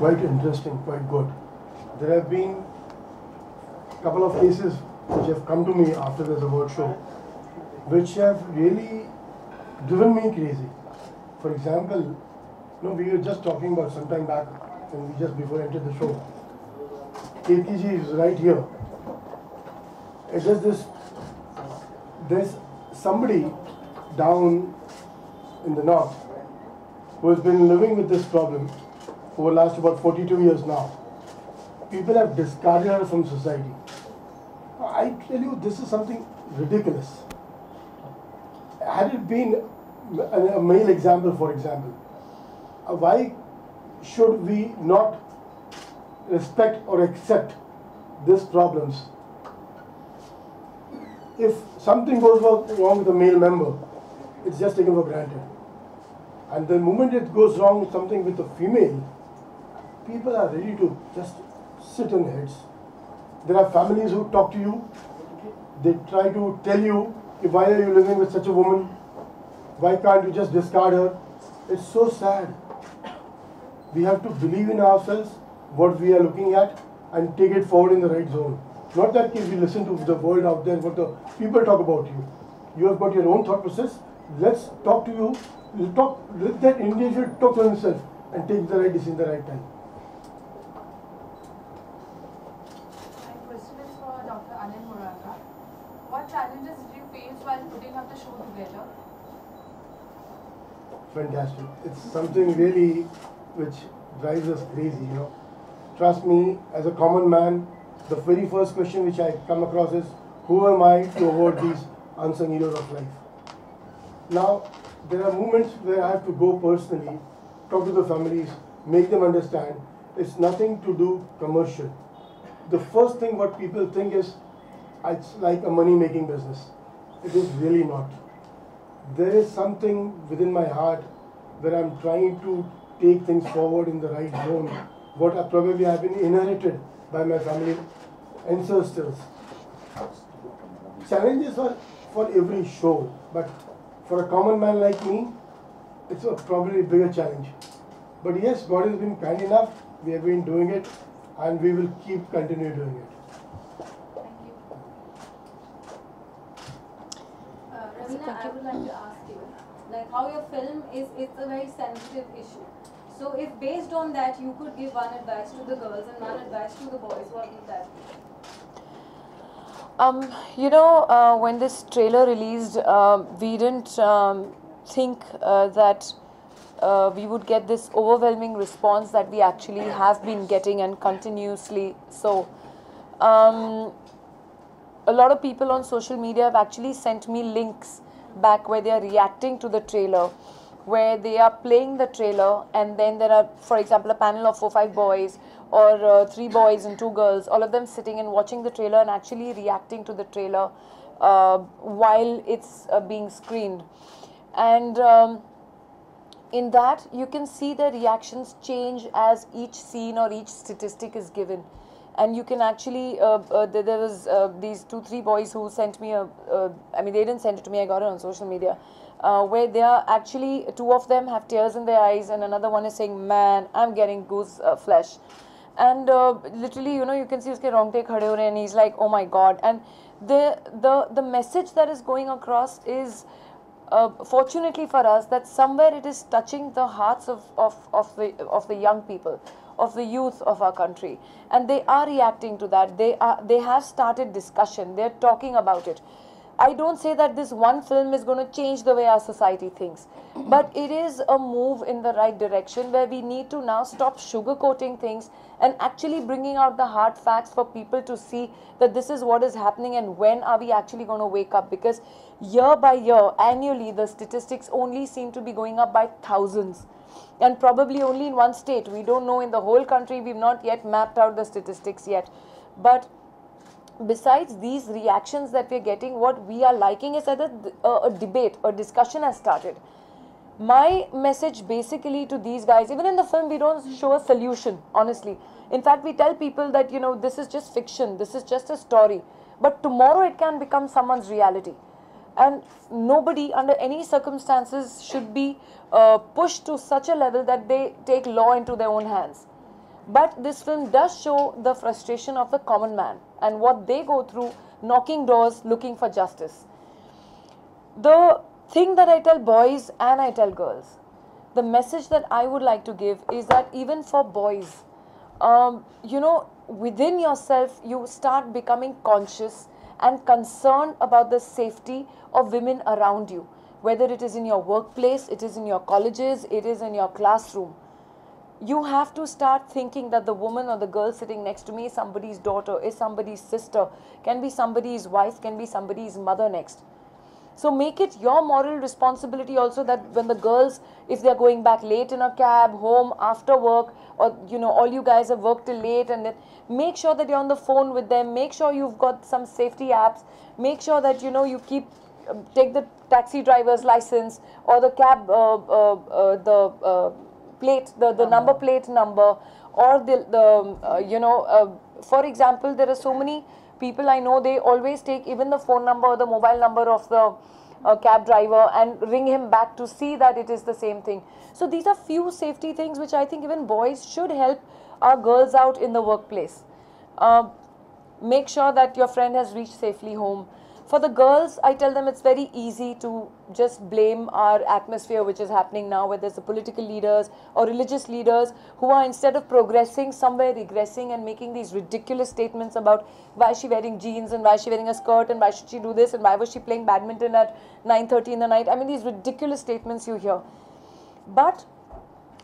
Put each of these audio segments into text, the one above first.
quite interesting, quite good. There have been a couple of cases which have come to me after this award show, which have really driven me crazy. For example, we were just talking about some time back, and we just before entered the show. KTG is right here. It is this. There's somebody down in the north who has been living with this problem over the last about 42 years now. People have discarded her from society. I tell you, this is something ridiculous. Had it been a male example, for example, why should we not respect or accept these problems? If something goes wrong with a male member, it's just taken for granted. And the moment it goes wrong with something with a female, people are ready to just sit on heads. There are families who talk to you. They try to tell you, why are you living with such a woman? Why can't you just discard her? It's so sad. We have to believe in ourselves, what we are looking at, and take it forward in the right zone. Not that if we listen to the world out there, what the people talk about you. You have got your own thought process. Let's talk to you. Let that individual talk to himself and take the right decision at the right time. My question is for Dr. Anil Muranga. What challenges did you face while putting up the show together? Fantastic. It's something really which drives us crazy, Trust me, as a common man, the very first question which I come across is, who am I to award these unsung heroes of life? Now, there are moments where I have to go personally, talk to the families, make them understand it's nothing to do commercial. The first thing what people think is, it's like a money-making business. It is really not. There is something within my heart where I'm trying to take things forward in the right zone, what I probably have been inherited by my family ancestors. Challenges are for every show, but for a common man like me, it's probably a bigger challenge. But yes, God has been kind enough, we have been doing it, and we will keep continue doing it. Raveena, I would like to ask you, like how your film it's a very sensitive issue. So if based on that you could give one advice to the girls and one advice to the boys, what would that be? When this trailer released, we didn't think that we would get this overwhelming response that we actually have been getting, and continuously so. A lot of people on social media have actually sent me links back where they are reacting to the trailer, where they are playing the trailer, and then there are, for example, a panel of 4 or 5 boys, or 3 boys and 2 girls, all of them sitting and watching the trailer and actually reacting to the trailer while it's being screened. And in that, you can see the reactions change as each scene or each statistic is given. And you can actually, there was these 2 or 3 boys who sent me they didn't send it to me, I got it on social media, where they are actually, 2 of them have tears in their eyes, and another one is saying, man, I'm getting goose flesh. And literally, you can see uske rongte khade ho rahe, and he's like, oh my God. And the message that is going across is, fortunately for us, that somewhere it is touching the hearts of the young people, of the youth of our country, and they are reacting to that. They have started discussion. They're talking about it. I don't say that this one film is going to change the way our society thinks, but it is a move in the right direction, where we need to now stop sugarcoating things and actually bringing out the hard facts for people to see that this is what is happening, and when are we actually going to wake up. Because year by year, annually, the statistics only seem to be going up by thousands, and probably only in one state. We don't know in the whole country. We've not yet mapped out the statistics yet. But besides these reactions that we're getting, what we are liking is that a debate, a discussion has started. My message basically to these guys, even in the film, we don't show a solution, honestly. In fact, we tell people that, this is just fiction, this is just a story. But tomorrow it can become someone's reality. And nobody, under any circumstances, should be pushed to such a level that they take law into their own hands. But this film does show the frustration of the common man and what they go through knocking doors looking for justice. The thing that I tell boys and I tell girls, the message that I would like to give is that even for boys, within yourself you start becoming conscious and concerned about the safety of women around you, whether it is in your workplace, it is in your colleges, it is in your classroom. You have to start thinking that the woman or the girl sitting next to me is somebody's daughter, is somebody's sister, can be somebody's wife, can be somebody's mother next. So make it your moral responsibility also that when the girls, if they're going back late in a cab, home after work, or all you guys have worked till late, and then make sure that you're on the phone with them, make sure you've got some safety apps, make sure that you keep, take the taxi driver's license or the cab, plate, the number plate number, or for example, there are so many people I know, they always take even the phone number or the mobile number of the cab driver and ring him back to see that it is the same thing. So these are few safety things which I think even boys should help our girls out in the workplace. Make sure that your friend has reached safely home. For the girls, I tell them it's very easy to just blame our atmosphere which is happening now, whether it's the political leaders or religious leaders who are, instead of progressing, somewhere regressing and making these ridiculous statements about why is she wearing jeans and why is she wearing a skirt and why should she do this and why was she playing badminton at 9:30 in the night. I mean, these ridiculous statements you hear. But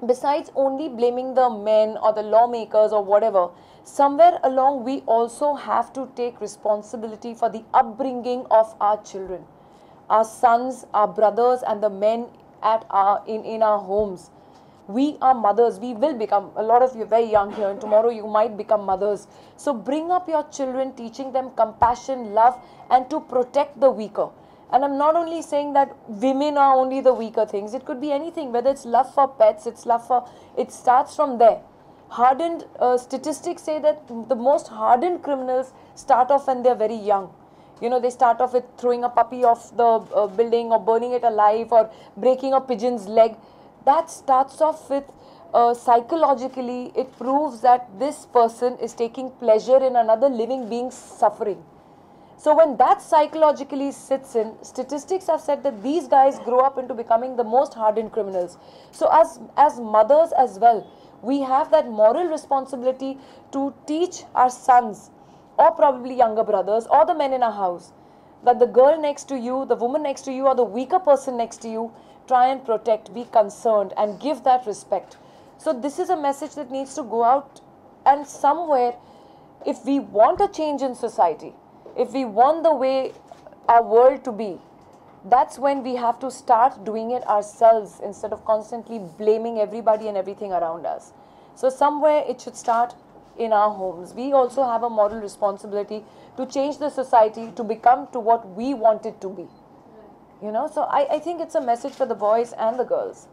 besides only blaming the men or the lawmakers or whatever, somewhere along we also have to take responsibility for the upbringing of our children, our sons, our brothers, and the men at in our homes. We are mothers. We will become, a lot of you are very young here, and tomorrow you might become mothers. So bring up your children, teaching them compassion, love, and to protect the weaker. And I'm not only saying that women are only the weaker things. It could be anything, whether it's love for pets, it starts from there. Hardened statistics say that the most hardened criminals start off when they're very young. They start off with throwing a puppy off the building or burning it alive or breaking a pigeon's leg. That starts off with psychologically, it proves that this person is taking pleasure in another living being's suffering. So when that psychologically sits in, statistics have said that these guys grow up into becoming the most hardened criminals. So as mothers as well, we have that moral responsibility to teach our sons or probably younger brothers or the men in our house that the girl next to you, the woman next to you, or the weaker person next to you, try and protect, be concerned, and give that respect. So this is a message that needs to go out, and somewhere, if we want a change in society, if we want the way our world to be, that's when we have to start doing it ourselves instead of constantly blaming everybody and everything around us. So somewhere it should start in our homes. We also have a moral responsibility to change the society to become to what we want it to be. So I think it's a message for the boys and the girls.